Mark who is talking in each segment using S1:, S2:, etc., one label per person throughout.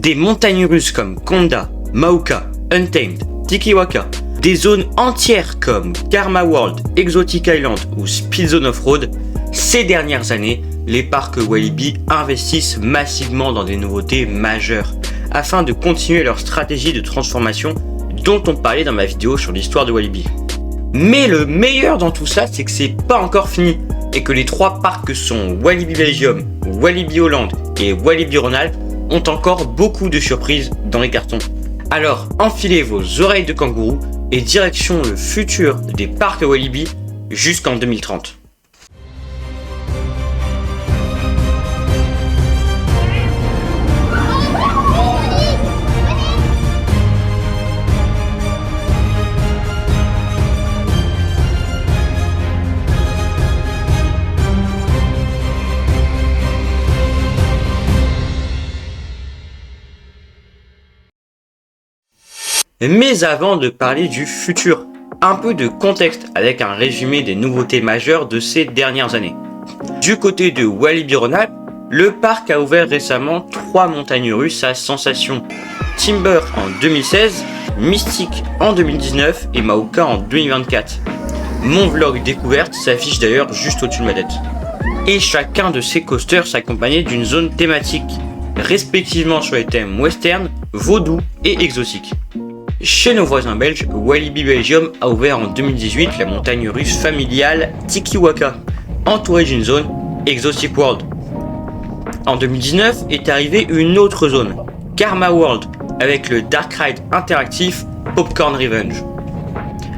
S1: Des montagnes russes comme Konda, Mauka, Untamed, Tikiwaka, des zones entières comme Karma World, Exotic Island ou Speed Zone Off-Road, ces dernières années, les parcs Walibi investissent massivement dans des nouveautés majeures afin de continuer leur stratégie de transformation dont on parlait dans ma vidéo sur l'histoire de Walibi. Mais le meilleur dans tout ça, c'est que c'est pas encore fini et que les trois parcs que sont Walibi Belgium, Walibi Holland et Walibi Rhône-Alpes ont encore beaucoup de surprises dans les cartons. Alors enfilez vos oreilles de kangourou et direction le futur des parcs Walibi jusqu'en 2030. Mais avant de parler du futur, un peu de contexte avec un résumé des nouveautés majeures de ces dernières années. Du côté de Walibi Rhône-Alpes, le parc a ouvert récemment 3 montagnes russes à sensations. Timber en 2016, Mystic en 2019 et Mauka en 2024. Mon vlog découverte s'affiche d'ailleurs juste au-dessus de ma tête. Et chacun de ces coasters s'accompagnait d'une zone thématique, respectivement sur les thèmes western, vaudou et exotique. Chez nos voisins belges, Walibi Belgium a ouvert en 2018 la montagne russe familiale Tikiwaka, entourée d'une zone Exotic World. En 2019 est arrivée une autre zone, Karma World, avec le Dark Ride interactif Popcorn Revenge,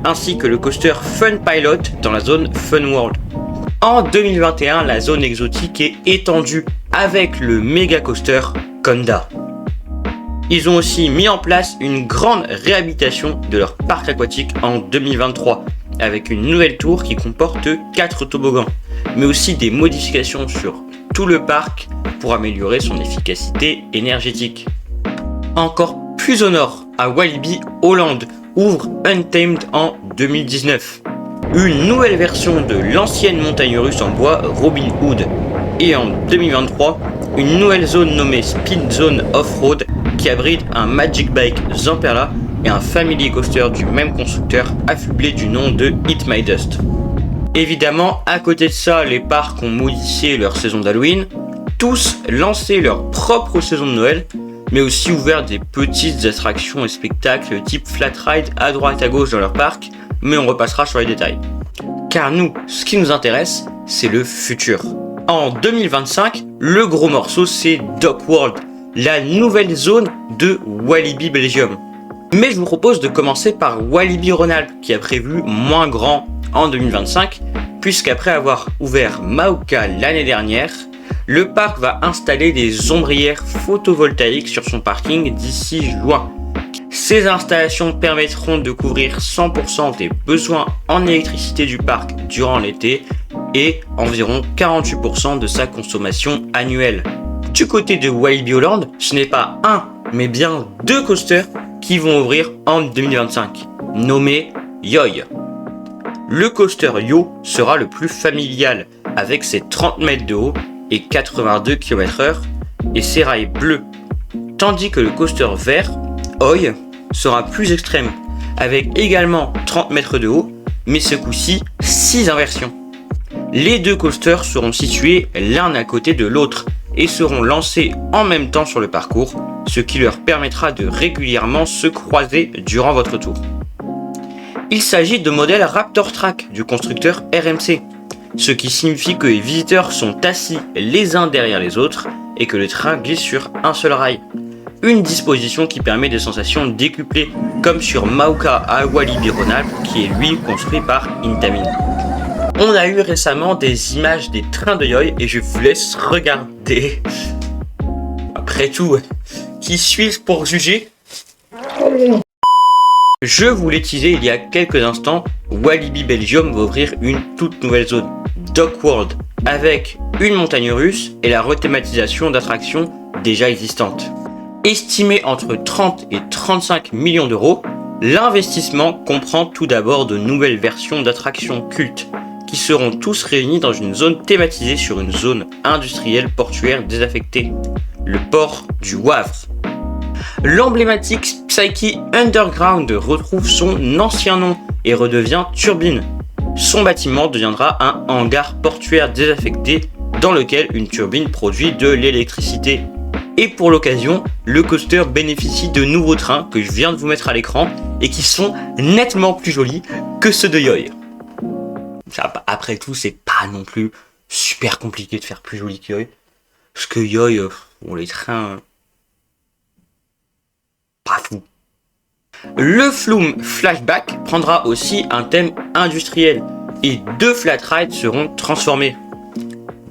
S1: ainsi que le coaster Fun Pilot dans la zone Fun World. En 2021, la zone exotique est étendue avec le méga coaster Konda. Ils ont aussi mis en place une grande réhabilitation de leur parc aquatique en 2023, avec une nouvelle tour qui comporte 4 toboggans, mais aussi des modifications sur tout le parc pour améliorer son efficacité énergétique. Encore plus au nord, à Walibi Holland, ouvre Untamed en 2019. Une nouvelle version de l'ancienne montagne russe en bois Robin Hood. Et en 2023, une nouvelle zone nommée Speed Zone Off-Road qui abrite un Magic Bike Zamperla et un Family Coaster du même constructeur affublé du nom de Eat My Dust. Évidemment, à côté de ça, les parcs ont modifié leur saison d'Halloween, tous lancé leur propre saison de Noël, mais aussi ouvert des petites attractions et spectacles type flat ride à droite à gauche dans leur parc, mais on repassera sur les détails. Car nous, ce qui nous intéresse, c'est le futur. En 2025, le gros morceau c'est Dock World, la nouvelle zone de Walibi Belgium. Mais je vous propose de commencer par Walibi Rhône-Alpes qui a prévu moins grand en 2025, puisqu'après avoir ouvert Mauka l'année dernière, le parc va installer des ombrières photovoltaïques sur son parking d'ici juin. Ces installations permettront de couvrir 100% des besoins en électricité du parc durant l'été et environ 48% de sa consommation annuelle. Du côté de Walibi Holland, ce n'est pas un, mais bien 2 coasters qui vont ouvrir en 2025, nommés Yoy. Le coaster Yo sera le plus familial, avec ses 30 mètres de haut et 82 km/h, et ses rails bleus, tandis que le coaster vert, Oi, sera plus extrême, avec également 30 mètres de haut, mais ce coup-ci 6 inversions. Les 2 coasters seront situés l'un à côté de l'autre et seront lancés en même temps sur le parcours, ce qui leur permettra de régulièrement se croiser durant votre tour. Il s'agit de modèles Raptor Track du constructeur RMC, ce qui signifie que les visiteurs sont assis les uns derrière les autres et que le train glisse sur un seul rail. Une disposition qui permet des sensations décuplées, comme sur Mauka à Walibi Rhône-Alpes, qui est lui construit par Intamin. On a eu récemment des images des trains de Yoy et je vous laisse regarder. Après tout, qui suis-je pour juger ? Je vous l'ai teasé il y a quelques instants, Walibi Belgium va ouvrir une toute nouvelle zone, Dock World, avec une montagne russe et la rethématisation d'attractions déjà existantes. Estimé entre 30 et 35 millions d'euros, l'investissement comprend tout d'abord de nouvelles versions d'attractions cultes, qui seront tous réunis dans une zone thématisée sur une zone industrielle portuaire désaffectée, le port du Wavre. L'emblématique Psyche Underground retrouve son ancien nom et redevient Turbine. Son bâtiment deviendra un hangar portuaire désaffecté dans lequel une turbine produit de l'électricité. Et pour l'occasion, le coaster bénéficie de nouveaux trains que je viens de vous mettre à l'écran et qui sont nettement plus jolis que ceux de Yoi. Ça, après tout, c'est pas non plus super compliqué de faire plus joli que Yoi. Parce que Yoi, les trains... pas fou. Le Flume Flashback prendra aussi un thème industriel et 2 flat rides seront transformés.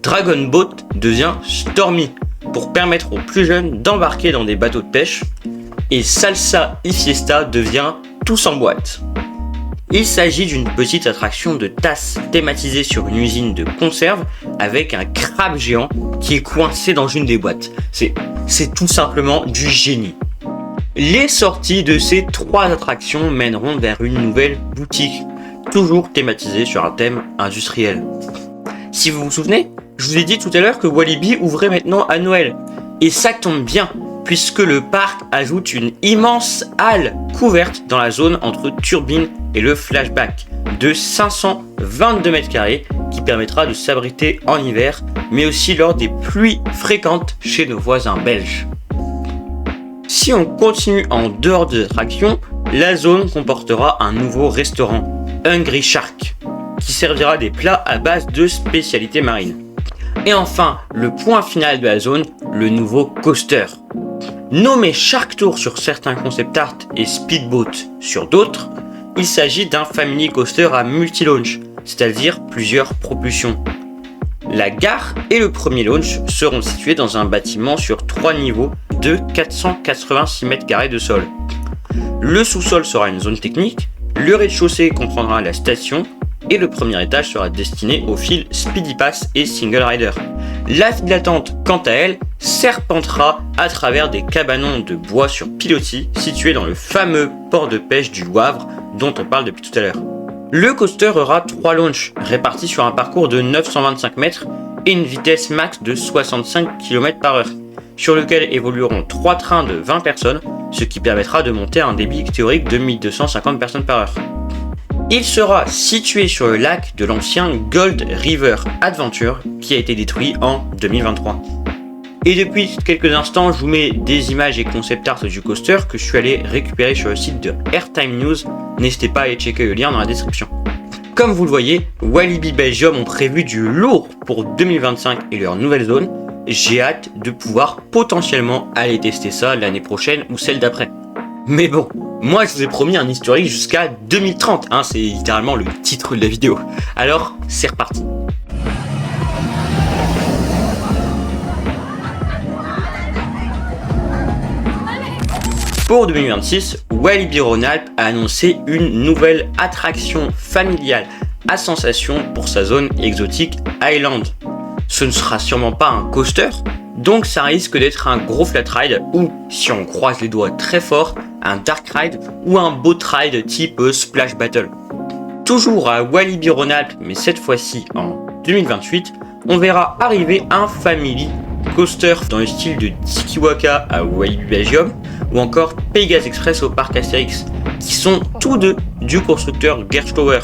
S1: Dragon Boat devient Stormy pour permettre aux plus jeunes d'embarquer dans des bateaux de pêche et Salsa y Fiesta devient Tous en boîte. Il s'agit d'une petite attraction de tasses thématisée sur une usine de conserve avec un crabe géant qui est coincé dans une des boîtes. C'est tout simplement du génie. Les sorties de ces 3 attractions mèneront vers une nouvelle boutique, toujours thématisée sur un thème industriel. Si vous vous souvenez, je vous ai dit tout à l'heure que Walibi ouvrait maintenant à Noël. Et ça tombe bien, puisque le parc ajoute une immense halle couverte dans la zone entre Turbine et le Flashback, de 522 m² qui permettra de s'abriter en hiver, mais aussi lors des pluies fréquentes chez nos voisins belges. Si on continue en dehors des attractions, la zone comportera un nouveau restaurant, Hungry Shark, qui servira des plats à base de spécialités marines. Et enfin, le point final de la zone, le nouveau coaster. Nommé Shark Tour sur certains concept art et Speedboat sur d'autres, il s'agit d'un family coaster à multi-launch, c'est-à-dire plusieurs propulsions. La gare et le premier launch seront situés dans un bâtiment sur 3 niveaux de 486 m² de sol. Le sous-sol sera une zone technique, le rez-de-chaussée comprendra la station et le premier étage sera destiné aux files Speedy Pass et Single Rider. La file d'attente, quant à elle, serpentera à travers des cabanons de bois sur pilotis situés dans le fameux port de pêche du Wavre dont on parle depuis tout à l'heure. Le coaster aura 3 launches répartis sur un parcours de 925 mètres et une vitesse max de 65 km/h, sur lequel évolueront 3 trains de 20 personnes, ce qui permettra de monter à un débit théorique de 1250 personnes par heure. Il sera situé sur le lac de l'ancien Gold River Adventure qui a été détruit en 2023. Et depuis quelques instants, je vous mets des images et concept art du coaster que je suis allé récupérer sur le site de Airtime News. N'hésitez pas à aller checker le lien dans la description. Comme vous le voyez, Walibi Belgium ont prévu du lourd pour 2025 et leur nouvelle zone. J'ai hâte de pouvoir potentiellement aller tester ça l'année prochaine ou celle d'après. Mais bon, moi je vous ai promis un historique jusqu'à 2030, c'est littéralement le titre de la vidéo. Alors, c'est reparti. Pour 2026, Walibi Rhône-Alpes a annoncé une nouvelle attraction familiale à sensation pour sa zone exotique Island. Ce ne sera sûrement pas un coaster, donc ça risque d'être un gros flat ride ou, si on croise les doigts très fort, un dark ride ou un boat ride type Splash Battle. Toujours à Walibi Rhône-Alpes, mais cette fois-ci en 2028, on verra arriver un family coaster dans le style de Tikiwaka à Walibi Belgium ou encore Pegasus Express au parc Astérix, qui sont tous deux du constructeur Gerstlauer,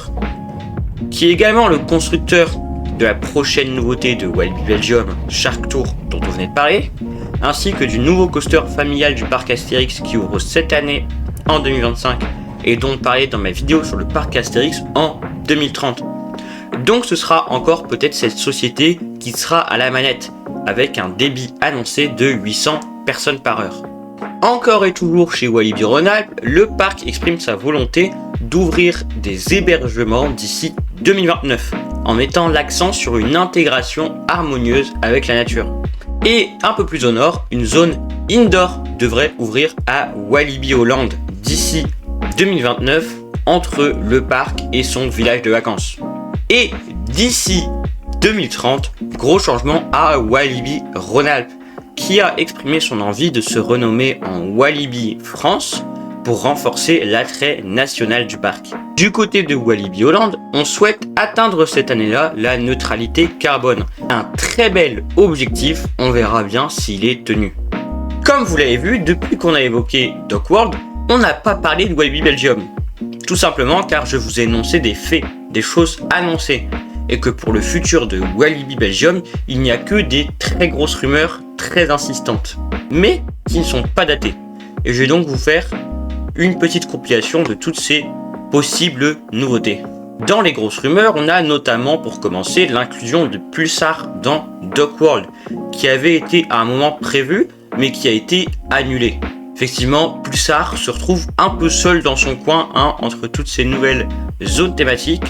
S1: qui est également le constructeur de la prochaine nouveauté de Walibi Belgium, Shark Tour, dont on venait de parler, ainsi que du nouveau coaster familial du parc Astérix qui ouvre cette année en 2025 et dont on parlait dans ma vidéo sur le parc Astérix en 2030. Donc ce sera encore peut-être cette société qui sera à la manette, avec un débit annoncé de 800 personnes par heure. Encore et toujours chez Walibi Rhône-Alpes, le parc exprime sa volonté d'ouvrir des hébergements d'ici 2029, en mettant l'accent sur une intégration harmonieuse avec la nature. Et un peu plus au nord, une zone indoor devrait ouvrir à Walibi Holland d'ici 2029, entre le parc et son village de vacances. Et d'ici 2030, gros changement à Walibi Rhône-Alpes, qui a exprimé son envie de se renommer en Walibi France pour renforcer l'attrait national du parc. Du côté de Walibi Holland, on souhaite atteindre cette année-là la neutralité carbone. Un très bel objectif, on verra bien s'il est tenu. Comme vous l'avez vu, depuis qu'on a évoqué DocWorld, on n'a pas parlé de Walibi Belgium. Tout simplement car je vous ai énoncé des faits, des choses annoncées, et que pour le futur de Walibi Belgium, il n'y a que des très grosses rumeurs très insistantes, mais qui ne sont pas datées. Et je vais donc vous faire une petite compilation de toutes ces possibles nouveautés. Dans les grosses rumeurs, on a notamment pour commencer l'inclusion de Pulsar dans DocWorld, qui avait été à un moment prévu, mais qui a été annulé. Effectivement, Pulsar se retrouve un peu seul dans son coin entre toutes ces nouvelles zones thématiques,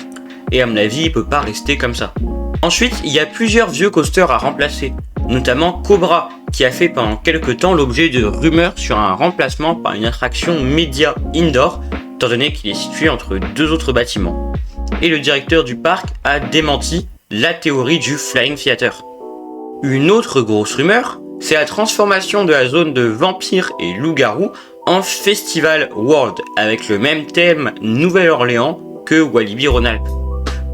S1: et à mon avis, il peut pas rester comme ça. Ensuite, il y a plusieurs vieux coasters à remplacer, notamment Cobra, qui a fait pendant quelques temps l'objet de rumeurs sur un remplacement par une attraction média indoor, étant donné qu'il est situé entre deux autres bâtiments. Et le directeur du parc a démenti la théorie du Flying Theater. Une autre grosse rumeur, c'est la transformation de la zone de vampires et loups-garous en Festival World, avec le même thème Nouvelle-Orléans que Walibi Rhône-Alpes.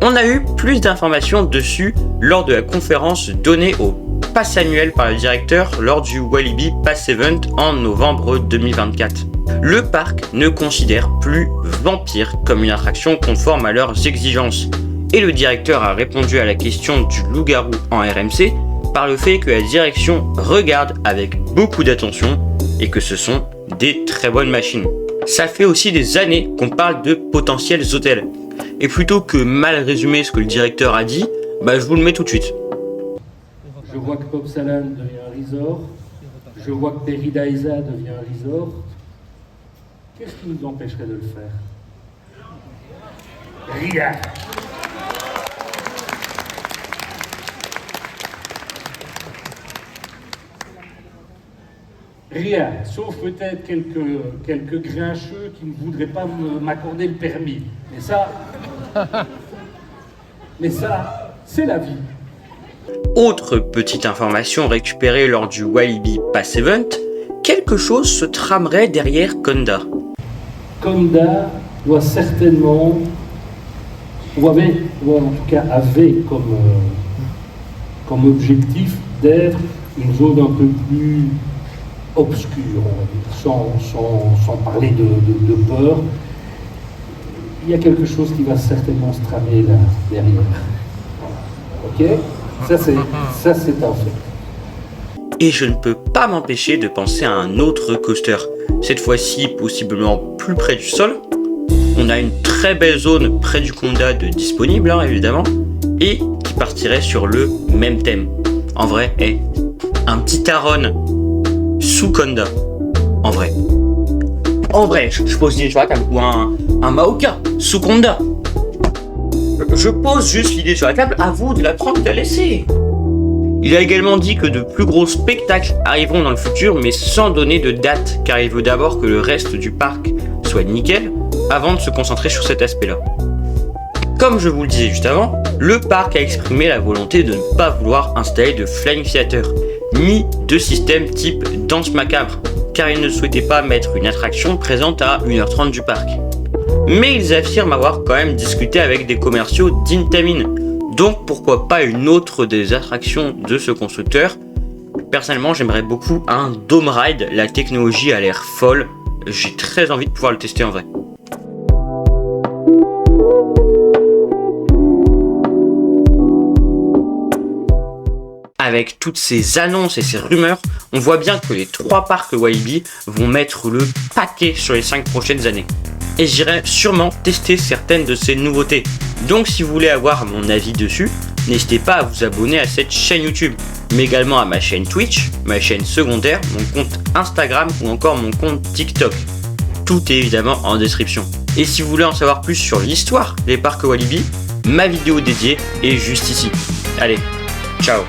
S1: On a eu plus d'informations dessus lors de la conférence donnée au pass annuel par le directeur lors du Walibi Pass Event en novembre 2024. Le parc ne considère plus Vampire comme une attraction conforme à leurs exigences, et le directeur a répondu à la question du loup-garou en RMC par le fait que la direction regarde avec beaucoup d'attention et que ce sont des très bonnes machines. Ça fait aussi des années qu'on parle de potentiels hôtels. Et plutôt que mal résumer ce que le directeur a dit, je vous le mets tout de suite.
S2: Je vois que Pop Salon devient un resort. Je vois que Peridaisa devient un resort. Qu'est-ce qui nous empêcherait de le faire? Rien. Rien, sauf peut-être quelques grincheux qui ne voudraient pas m'accorder le permis. Mais ça, c'est la vie.
S1: Autre petite information récupérée lors du Walibi Pass Event, quelque chose se tramerait derrière Conda.
S2: Conda doit certainement, ou en tout cas avait comme objectif d'être une zone un peu plus obscure, on va dire, sans parler de peur. Il y a quelque chose qui va certainement se tramer là, derrière. Ok? Ça c'est un fait.
S1: Et je ne peux pas m'empêcher de penser à un autre coaster, cette fois-ci possiblement plus près du sol. On a une très belle zone près du Conda de disponible, évidemment, et qui partirait sur le même thème. En vrai, un petit Taron sous Conda. En vrai, je pose l'idée sur la table, ou un Maoka sous Conda. Je pose juste l'idée sur la table, à vous de la prendre, de la laisser. Il a également dit que de plus gros spectacles arriveront dans le futur, mais sans donner de date, car il veut d'abord que le reste du parc soit nickel, avant de se concentrer sur cet aspect-là. Comme je vous le disais juste avant, le parc a exprimé la volonté de ne pas vouloir installer de Flying Theater, ni de système type danse macabre, car il ne souhaitait pas mettre une attraction présente à 1h30 du parc. Mais ils affirment avoir quand même discuté avec des commerciaux d'Intamin, donc pourquoi pas une autre des attractions de ce constructeur. Personnellement, j'aimerais beaucoup un Dome Ride, la technologie a l'air folle, j'ai très envie de pouvoir le tester en vrai. Avec toutes ces annonces et ces rumeurs, on voit bien que les 3 parcs Walibi vont mettre le paquet sur les 5 prochaines années. Et j'irai sûrement tester certaines de ces nouveautés. Donc si vous voulez avoir mon avis dessus, n'hésitez pas à vous abonner à cette chaîne YouTube, mais également à ma chaîne Twitch, ma chaîne secondaire, mon compte Instagram ou encore mon compte TikTok. Tout est évidemment en description. Et si vous voulez en savoir plus sur l'histoire des parcs Walibi, ma vidéo dédiée est juste ici. Allez, ciao!